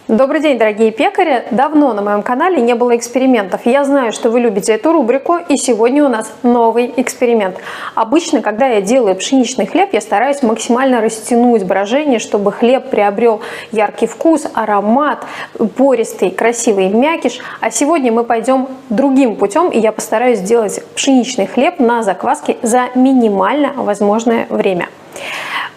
Добрый день, дорогие пекари! Давно на моем канале не было экспериментов. Я знаю, что вы любите эту рубрику, и сегодня у нас новый эксперимент. Обычно, когда я делаю пшеничный хлеб, я стараюсь максимально растянуть брожение, чтобы хлеб приобрел яркий вкус, аромат, пористый, красивый мякиш. А сегодня мы пойдем другим путем, и я постараюсь сделать пшеничный хлеб на закваске за минимально возможное время.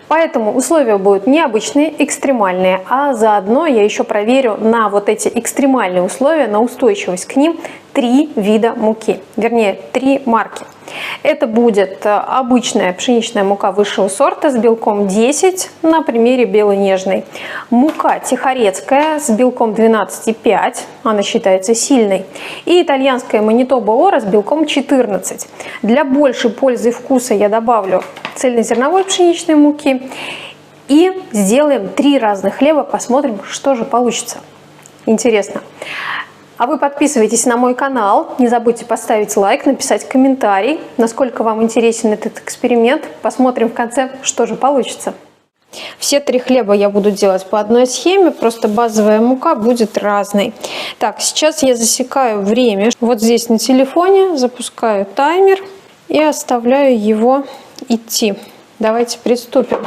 Поэтому условия будут необычные, экстремальные, а заодно я еще проверю на вот эти экстремальные условия, на устойчивость к ним 3 вида муки, вернее 3 марки. Это будет обычная пшеничная мука высшего сорта с белком 10 на примере белой нежной. Мука тихорецкая с белком 12,5, она считается сильной. И итальянская Манитоба Ора с белком 14. Для большей пользы и вкуса я добавлю цельнозерновой пшеничной муки. И сделаем 3 разных хлеба, посмотрим, что же получится. Интересно. А вы подписывайтесь на мой канал, не забудьте поставить лайк, написать комментарий, насколько вам интересен этот эксперимент. Посмотрим в конце, что же получится. Все 3 хлеба я буду делать по одной схеме, просто базовая мука будет разной. Так, сейчас я засекаю время. Вот здесь на телефоне запускаю таймер и оставляю его идти. Давайте приступим.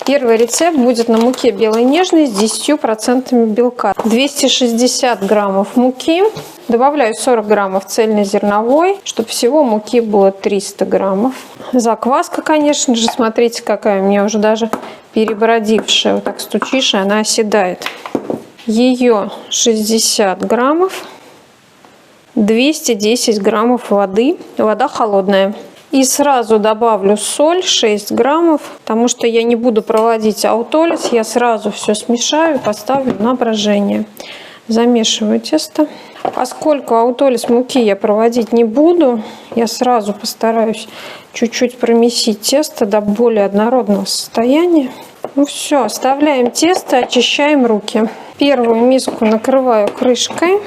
Первый рецепт будет на муке белой нежной с 10% белка. 260 граммов муки. Добавляю 40 граммов цельнозерновой, чтобы всего муки было 300 граммов. Закваска, конечно же, смотрите, какая у меня уже даже перебродившая. Вот так стучишь, и она оседает. Ее 60 граммов. 210 граммов воды. Вода холодная. И сразу добавлю соль 6 граммов, потому что я не буду проводить аутолиз. Я сразу все смешаю и поставлю на брожение. Замешиваю тесто. Поскольку аутолиз муки я проводить не буду, я сразу постараюсь чуть-чуть промесить тесто до более однородного состояния. Ну все, оставляем тесто, очищаем руки. Первую миску накрываю крышкой.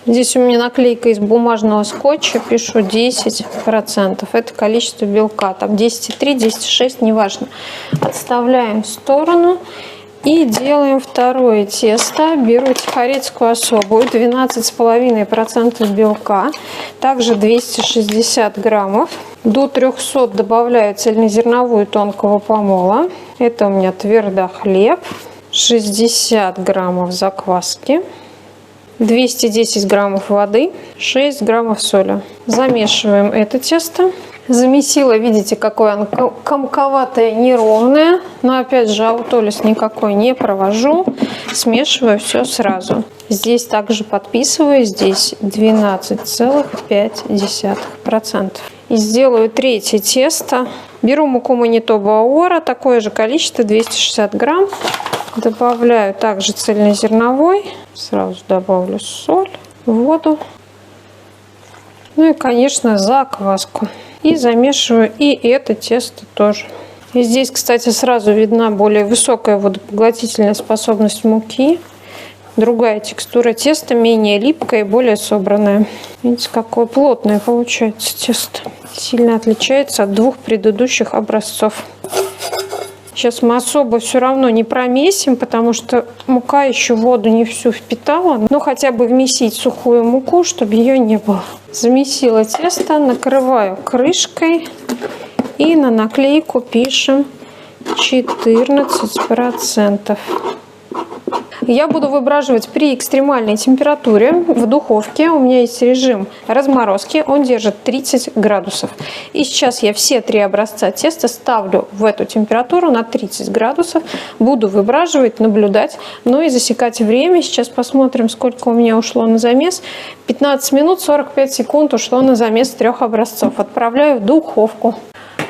Здесь у меня наклейка из бумажного скотча, пишу 10%. Это количество белка, там 10,3, 10,6, неважно. Отставляем в сторону и делаем второе тесто. Беру тихорецкую особую, 12,5% белка, также 260 граммов. До 300 добавляю цельнозерновую тонкого помола. Это у меня твердохлеб, 60 граммов закваски. 210 граммов воды, 6 граммов соли. Замешиваем это тесто. Замесила, видите, какое оно комковатое, неровное. Но опять же аутолиз никакой не провожу. Смешиваю все сразу. Здесь также подписываю, здесь 12,5%. И сделаю третье тесто. Беру муку Манитоба Ора, такое же количество, 260 грамм. Добавляю также цельнозерновой. Сразу добавлю соль, воду. Ну и, конечно, закваску. И замешиваю и это тесто тоже. И здесь, кстати, сразу видна более высокая водопоглотительная способность муки. Другая текстура теста, менее липкая и более собранная. Видите, какое плотное получается тесто. Сильно отличается от 2 предыдущих образцов. Сейчас мы особо все равно не промесим, потому что мука еще воду не всю впитала. Но хотя бы вмесить сухую муку, чтобы ее не было. Замесила тесто, накрываю крышкой и на наклейку пишем 14%. Я буду выбраживать при экстремальной температуре в духовке. У меня есть режим разморозки, он держит 30 градусов. И сейчас я все 3 образца теста ставлю в эту температуру на 30 градусов. Буду выбраживать, наблюдать, ну и засекать время. Сейчас посмотрим, сколько у меня ушло на замес. 15 минут 45 секунд ушло на замес 3 образцов. Отправляю в духовку.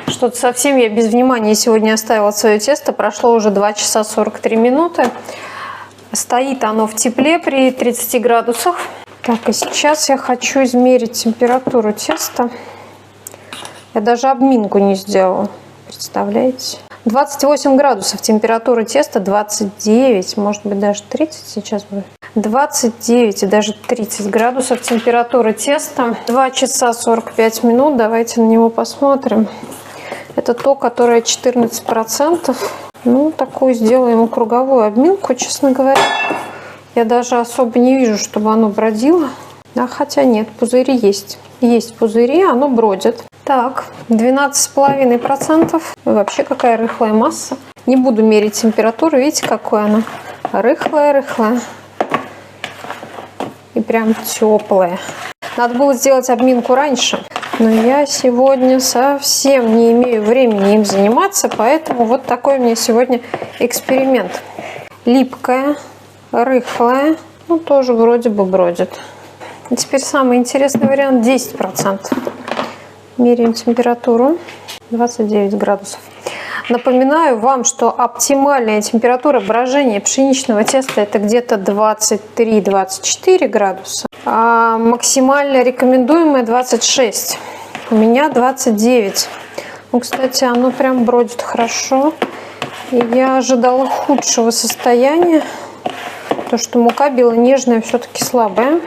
Что-то совсем я без внимания сегодня оставила свое тесто. Прошло уже 2 часа 43 минуты. Стоит оно в тепле при 30 градусах. Так, и сейчас я хочу измерить температуру теста. Я даже обминку не сделала. Представляете? 28 градусов температура теста, 29, может быть даже 30 сейчас будет. 29 и даже 30 градусов температура теста. 2 часа 45 минут. Давайте на него посмотрим. Это то, которое 14%. Ну, такую сделаем круговую обминку, честно говоря. Я даже особо не вижу, чтобы оно бродило. Да, хотя нет, пузыри есть. Есть пузыри, оно бродит. Так, 12,5%. Вообще какая рыхлая масса. Не буду мерить температуру. Видите, какое оно? Рыхлое-рыхлое. И прям теплое. Надо было сделать обминку раньше. Но я сегодня совсем не имею времени им заниматься. Поэтому вот такой у меня сегодня эксперимент. Липкое, рыхлое. Ну, тоже вроде бы бродит. И теперь самый интересный вариант 10%. Меряем температуру. 29 градусов. Напоминаю вам, что оптимальная температура брожения пшеничного теста это где-то 23-24 градуса, а максимально рекомендуемая 26. У меня 29. Ну, кстати, оно прям бродит хорошо. И я ожидала худшего состояния, то что мука белонежная все-таки слабая.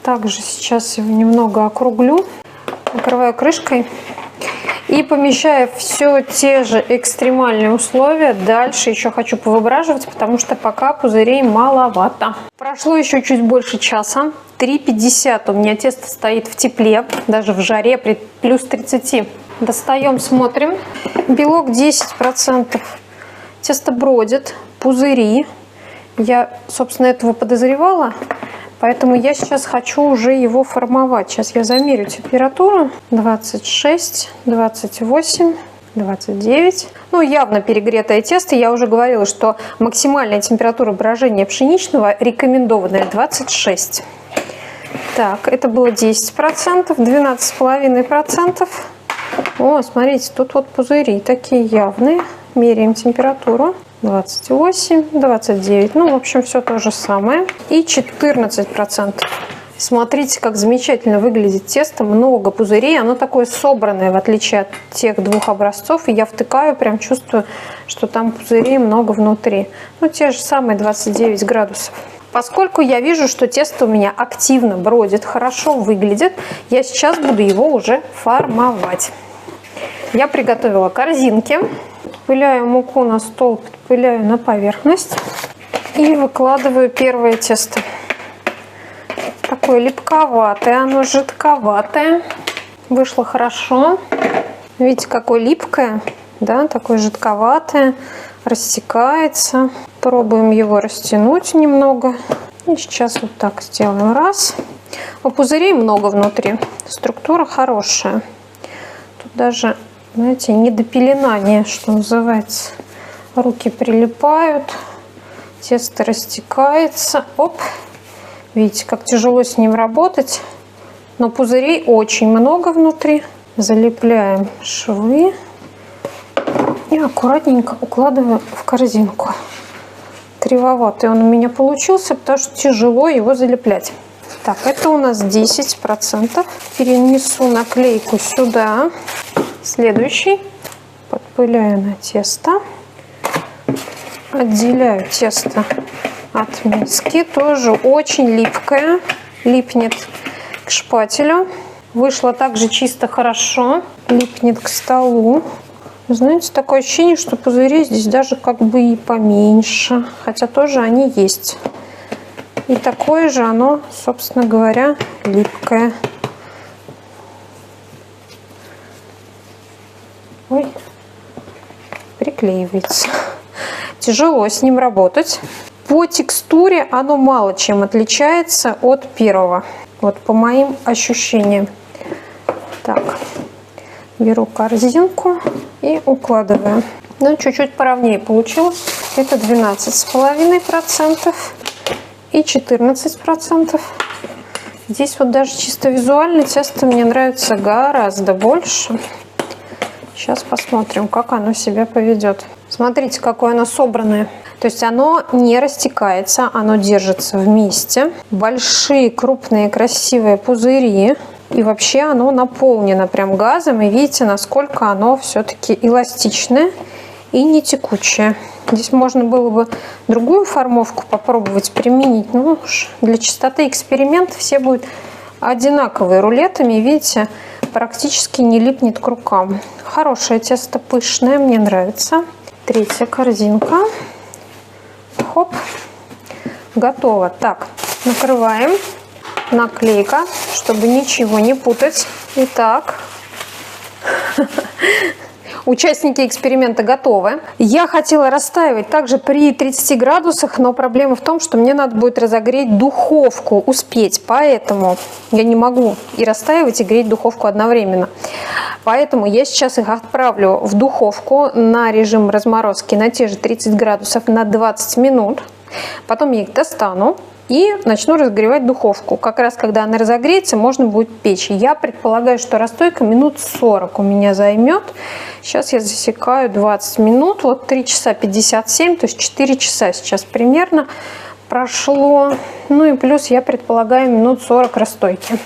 Также сейчас его немного округлю, накрываю крышкой. И помещая все те же экстремальные условия, дальше еще хочу повыбраживать, потому что пока пузырей маловато. Прошло еще чуть больше часа. 3:50 у меня тесто стоит в тепле, даже в жаре при плюс 30. Достаем, смотрим. Белок 10%. Тесто бродит, пузыри. Я, собственно, этого подозревала. Поэтому я сейчас хочу уже его формовать. Сейчас я замерю температуру. 26, 28, 29. Ну, явно перегретое тесто. Я уже говорила, что максимальная температура брожения пшеничного рекомендованная 26. Так, это было 10%, 12,5%. О, смотрите, тут вот пузыри такие явные. Меряем температуру. 28, 29, ну, в общем, все то же самое. И 14%. Смотрите, как замечательно выглядит тесто. Много пузырей. Оно такое собранное, в отличие от тех двух образцов. И я втыкаю, прям чувствую, что там пузырей много внутри. Ну, те же самые 29 градусов. Поскольку я вижу, что тесто у меня активно бродит, хорошо выглядит, я сейчас буду его уже формовать. Я приготовила корзинки. Подпыляю муку на стол, подпыляю на поверхность и выкладываю первое тесто. Такое липковатое, оно жидковатое. Вышло хорошо. Видите, какое липкое, да, такое жидковатое, растекается. Пробуем его растянуть немного. И сейчас вот так сделаем. Раз. У пузырей много внутри. Структура хорошая. Тут даже, знаете, недопеленание, что называется. Руки прилипают, тесто растекается. Оп! Видите, как тяжело с ним работать. Но пузырей очень много внутри. Залепляем швы и аккуратненько укладываю в корзинку. Кривоватый он у меня получился, потому что тяжело его залеплять. Так, это у нас 10%. Перенесу наклейку сюда. Следующий. Подпыляю на тесто. Отделяю тесто от миски. Тоже очень липкое. Липнет к шпателю. Вышло также чисто хорошо. Липнет к столу. Знаете, такое ощущение, что пузыри здесь даже как бы и поменьше. Хотя тоже они есть. И такое же оно, собственно говоря, липкое. Ой, приклеивается. Тяжело с ним работать. По текстуре оно мало чем отличается от первого. Вот по моим ощущениям. Так, беру корзинку и укладываю. Ну, чуть-чуть поровнее получилось. Это 12,5% и 14%. Здесь вот даже чисто визуально тесто мне нравится гораздо больше. Сейчас посмотрим, как оно себя поведет. Смотрите, какое оно собранное. То есть оно не растекается, оно держится вместе. Большие, крупные, красивые пузыри. И вообще оно наполнено прям газом. И видите, насколько оно все-таки эластичное и не текучее. Здесь можно было бы другую формовку попробовать применить. Ну, для чистоты эксперимента все будут одинаковые рулетами. Видите, практически не липнет к рукам. Хорошее тесто, пышное, мне нравится. Третья корзинка. Хоп. готово. Так, накрываем. Наклейка, чтобы ничего не путать. Итак, участники эксперимента готовы. Я хотела растаивать также при 30 градусах, но проблема в том, что мне надо будет разогреть духовку, успеть. Поэтому я не могу и растаивать, и греть духовку одновременно. Поэтому я сейчас их отправлю в духовку на режим разморозки на те же 30 градусов на 20 минут. Потом я их достану и начну разогревать духовку. Как раз когда она разогреется, можно будет печь. Я предполагаю, что расстойка минут 40 у меня займет. Сейчас я засекаю 20 минут. Вот 3 часа 57, то есть 4 часа сейчас примерно прошло. Ну и плюс я предполагаю минут 40 расстойки.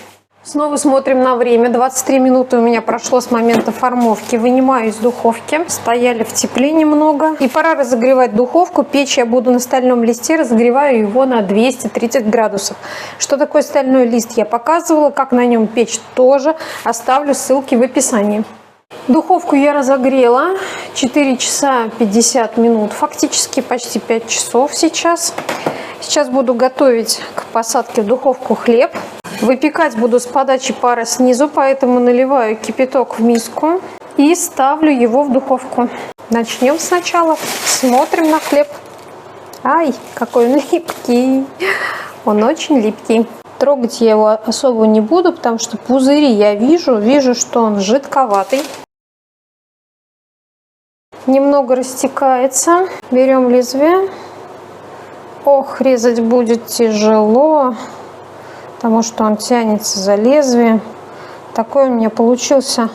Снова смотрим на время. 23 минуты у меня прошло с момента формовки. Вынимаю из духовки. Стояли в тепле немного. И пора разогревать духовку. Печь я буду на стальном листе. Разогреваю его на 230 градусов. Что такое стальной лист, я показывала. Как на нем печь, тоже. Оставлю ссылки в описании. Духовку я разогрела. 4 часа 50 минут. Фактически почти 5 часов сейчас. Сейчас буду готовить к посадке в духовку хлеб. Выпекать буду с подачи пара снизу, поэтому наливаю кипяток в миску и ставлю его в духовку. Начнем сначала. Смотрим на хлеб. Ай, какой он липкий. Он очень липкий. Трогать я его особо не буду, потому что пузыри я вижу, что он жидковатый. Немного растекается. Берем лезвие. Ох, резать будет тяжело, потому что он тянется за лезвие. Такой у меня получился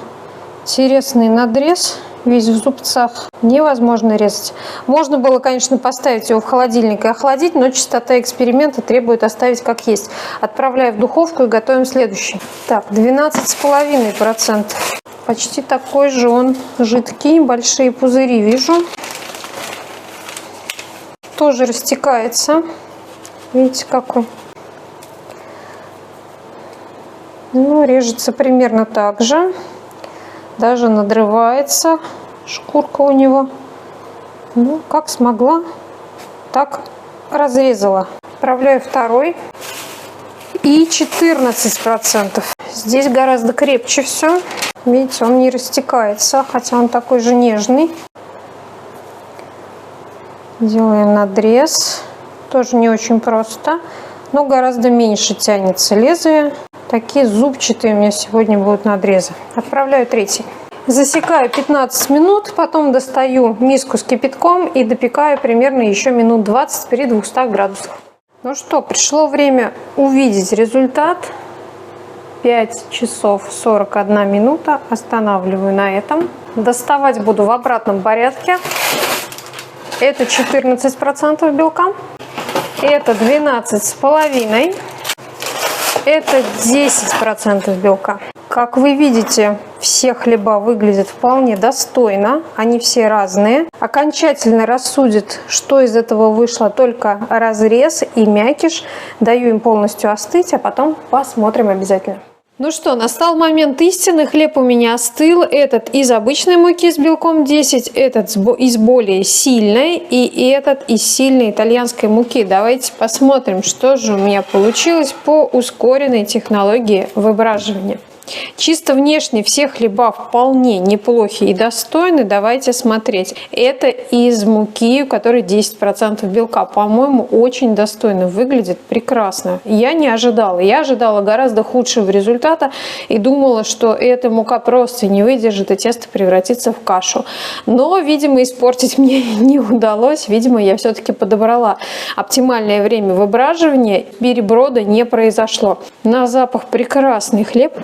интересный надрез, весь в зубцах. Невозможно резать. Можно было, конечно, поставить его в холодильник и охладить, но частота эксперимента требует оставить как есть. Отправляю в духовку и готовим следующий. Так, 12,5%. Почти такой же он жидкий, большие пузыри вижу. Тоже растекается. Видите, какой? Ну, режется примерно так же. Даже надрывается шкурка у него. Ну, как смогла, так разрезала. Отправляю второй. И 14%. Здесь гораздо крепче все. Видите, он не растекается, хотя он такой же нежный. Делаем надрез. Тоже не очень просто, но гораздо меньше тянется лезвие. Такие зубчатые у меня сегодня будут надрезы. Отправляю третий. Засекаю 15 минут, потом достаю миску с кипятком и допекаю примерно еще минут 20 при 200 градусах. Ну что, пришло время увидеть результат. 5 часов 41 минута. Останавливаю на этом. Доставать буду в обратном порядке. Это 14% белка. Это 12,5%. Это 10% белка. Как вы видите, все хлеба выглядят вполне достойно. Они все разные. Окончательно рассудит, что из этого вышло только разрез и мякиш. Даю им полностью остыть, а потом посмотрим обязательно. Ну что, настал момент истины. Хлеб у меня остыл. Этот из обычной муки с белком 10, этот из более сильной и этот из сильной итальянской муки. Давайте посмотрим, что же у меня получилось по ускоренной технологии выбраживания. Чисто внешне все хлеба вполне неплохи и достойны. Давайте смотреть. Это из муки, у которой 10% белка. По-моему, очень достойно выглядит, прекрасно. Я не ожидала. Я ожидала гораздо худшего результата и думала, что эта мука просто не выдержит и тесто превратится в кашу. Но, видимо, испортить мне не удалось. Видимо, я все-таки подобрала оптимальное время выбраживания. Переброда не произошло. На запах прекрасный хлеб.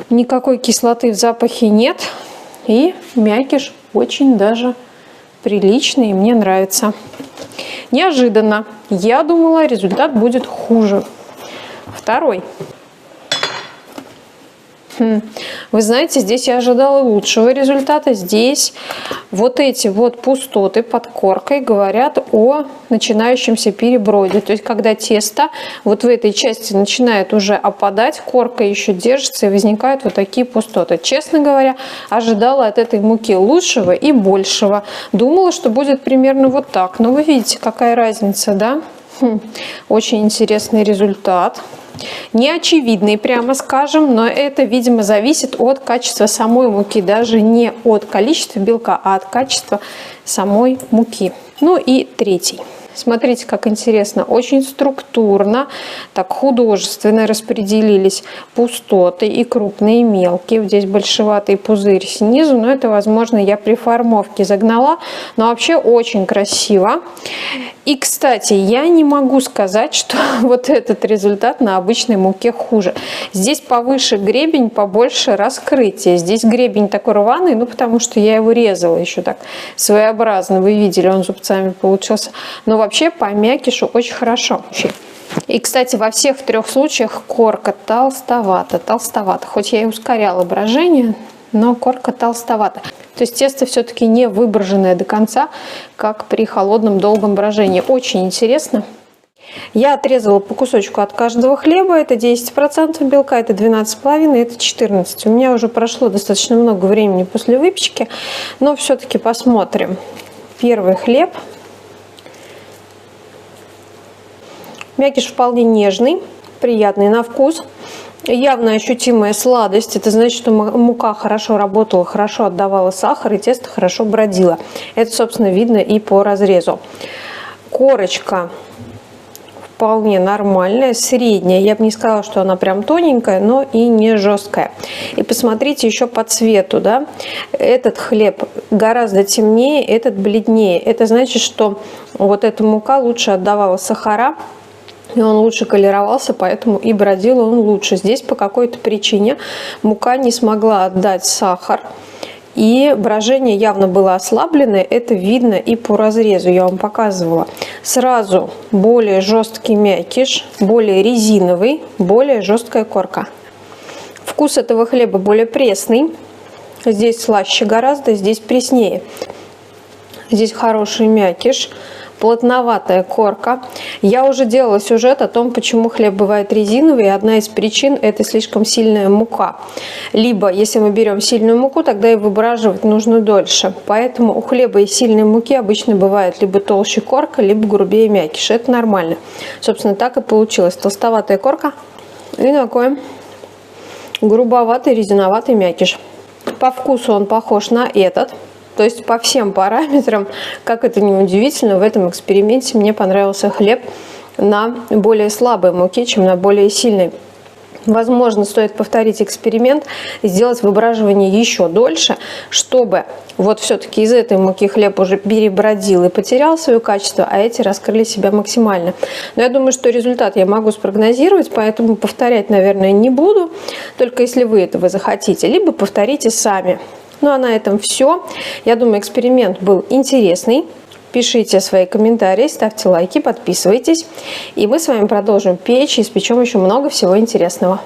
Никакой кислоты в запахе нет. И мякиш очень даже приличный. И мне нравится. Неожиданно. Я думала, результат будет хуже. Второй. Вы знаете, здесь я ожидала лучшего результата. Здесь вот эти вот пустоты под коркой говорят о начинающемся переброде. То есть, когда тесто вот в этой части начинает уже опадать, корка еще держится и возникают вот такие пустоты. Честно говоря, ожидала от этой муки лучшего и большего. Думала, что будет примерно вот так. Но вы видите, какая разница, да? Очень интересный результат. Неочевидный, прямо скажем, но это, видимо, зависит от качества самой муки, даже не от количества белка, а от качества самой муки. Ну и третий. Смотрите, как интересно, очень структурно, так художественно распределились пустоты и крупные, и мелкие. Здесь большеватый пузырь снизу, но это, возможно, я при формовке загнала, но вообще очень красиво. И, кстати, я не могу сказать, что вот этот результат на обычной муке хуже. Здесь повыше гребень, побольше раскрытие. Здесь гребень такой рваный, ну потому что я его резала еще так своеобразно. Вы видели, он зубцами получился. Но вообще по мякишу очень хорошо. И, кстати, во всех трех случаях корка толстовата. Хоть я и ускоряла брожение, но корка толстовата. То есть тесто все-таки не выброженное до конца, как при холодном долгом брожении. Очень интересно. Я отрезала по кусочку от каждого хлеба. Это 10% белка, это 12,5%, это 14%. У меня уже прошло достаточно много времени после выпечки, но все-таки посмотрим. Первый хлеб. Мякиш вполне нежный, приятный на вкус. Явно ощутимая сладость. Это значит, что мука хорошо работала, хорошо отдавала сахар, и тесто хорошо бродило. Это, собственно, видно и по разрезу. Корочка вполне нормальная, средняя. Я бы не сказала, что она прям тоненькая, но и не жесткая. И посмотрите еще по цвету, да. Этот хлеб гораздо темнее, этот бледнее. Это значит, что вот эта мука лучше отдавала сахара, и он лучше колеровался, поэтому и бродил он лучше. Здесь по какой-то причине мука не смогла отдать сахар, и брожение явно было ослабленное. Это видно и по разрезу, я вам показывала. Сразу более жесткий мякиш, более резиновый, более жесткая корка. Вкус этого хлеба более пресный. Здесь слаще гораздо, здесь преснее. Здесь хороший мякиш. Плотноватая корка. Я уже делала сюжет о том, почему хлеб бывает резиновый. И одна из причин – это слишком сильная мука. Либо, если мы берем сильную муку, тогда и выбраживать нужно дольше. Поэтому у хлеба из сильной муки обычно бывает либо толще корка, либо грубее мякиш. Это нормально. Собственно, так и получилось. Толстоватая корка и такой грубоватый, резиноватый мякиш. По вкусу он похож на этот. То есть по всем параметрам, как это ни удивительно, в этом эксперименте мне понравился хлеб на более слабой муке, чем на более сильной. Возможно, стоит повторить эксперимент и сделать выбраживание еще дольше, чтобы вот все-таки из этой муки хлеб уже перебродил и потерял свое качество, а эти раскрыли себя максимально. Но я думаю, что результат я могу спрогнозировать, поэтому повторять, наверное, не буду, только если вы этого захотите, либо повторите сами. Ну а на этом все. Я думаю, эксперимент был интересный. Пишите свои комментарии, ставьте лайки, подписывайтесь. И мы с вами продолжим печь и испечем еще много всего интересного.